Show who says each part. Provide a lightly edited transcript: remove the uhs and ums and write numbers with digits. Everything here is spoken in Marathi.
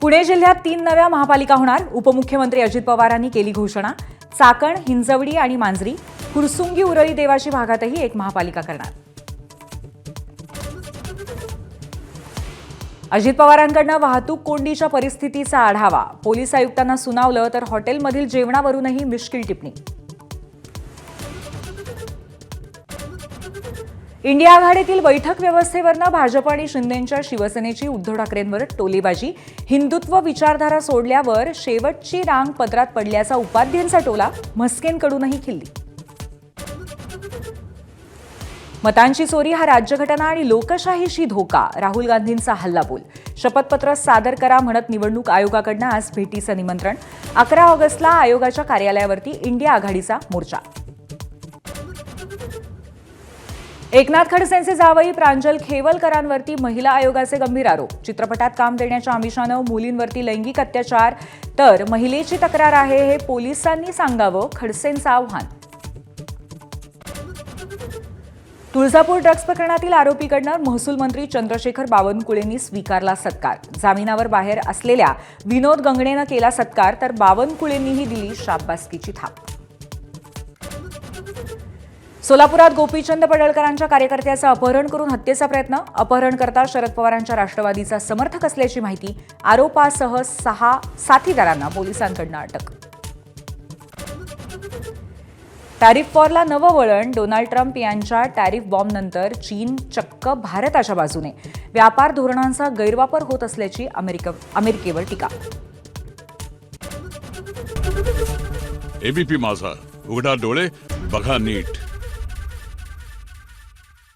Speaker 1: पुणे जिल्ह्यात 3 नव्या महापालिका होणार. उपमुख्यमंत्री अजित पवारांनी केली घोषणा. चाकण, हिंजवडी आणि मांजरी, फुरसुंगी उरळी देवाची भागातही एक महापालिका करणार. अजित पवारांकडून वाहतूक कोंडीच्या परिस्थितीचा आढावा. पोलीस आयुक्तांना सुनावलं तर हॉटेलमधील जेवणावरूनही मिश्किल टिप्पणी. इंडिया आघाडीतील बैठक व्यवस्थेवरनं भाजप आणि शिंदेंच्या शिवसेनेची उद्धव ठाकरेंवर टोलेबाजी. हिंदुत्व विचारधारा सोडल्यावर शेवटची रांग पदरात पडल्याचा उपाध्येंचा टोला. म्हस्केंकडूनही खिल्ली. मतांची चोरी हा राज्यघटना आणि लोकशाहीशी धोका. राहुल गांधींचा हल्लाबोल. शपथपत्र सादर करा म्हणत निवडणूक आयोगाकडून आज भेटीचं निमंत्रण. 11 ऑगस्टला आयोगाच्या कार्यालयावरती इंडिया आघाडीचा मोर्चा. एकनाथ खडसेंचे जावई प्रांजल खेवलकरांवरती महिला आयोगाचे गंभीर आरोप. चित्रपटात काम देण्याच्या आमिषानं मुलींवरती लैंगिक अत्याचार, तर महिलेची तक्रार आहे हे पोलिसांनी सांगावं, खडसेंचं आव्हान. तुळजापूर ड्रग्ज प्रकरणातील आरोपीकडनं महसूल मंत्री चंद्रशेखर बावनकुळेंनी स्वीकारला सत्कार. जामिनावर बाहेर असलेल्या विनोद गंगणेनं केला सत्कार, तर बावनकुळेंनीही दिली शाबासकीची थाप. सोलापुरात गोपीचंद पडळकरांच्या कार्यकर्त्याचं अपहरण करून हत्येचा प्रयत्न. अपहरणकर्ता शरद पवारांच्या राष्ट्रवादीचा समर्थक असल्याची माहिती. आरोपासह 6 साथीदारांना पोलिसांकडून अटक. टॅरिफ वॉरला नवं वळण. डोनाल्ड ट्रम्प यांच्या टॅरिफ बॉम्बनंतर चीन चक्क भारताच्या बाजूने. व्यापार धोरणांचा गैरवापर होत असल्याची अमेरिकेवर टीका.
Speaker 2: एबीपी माझा, उघडा डोळे बघा नीट.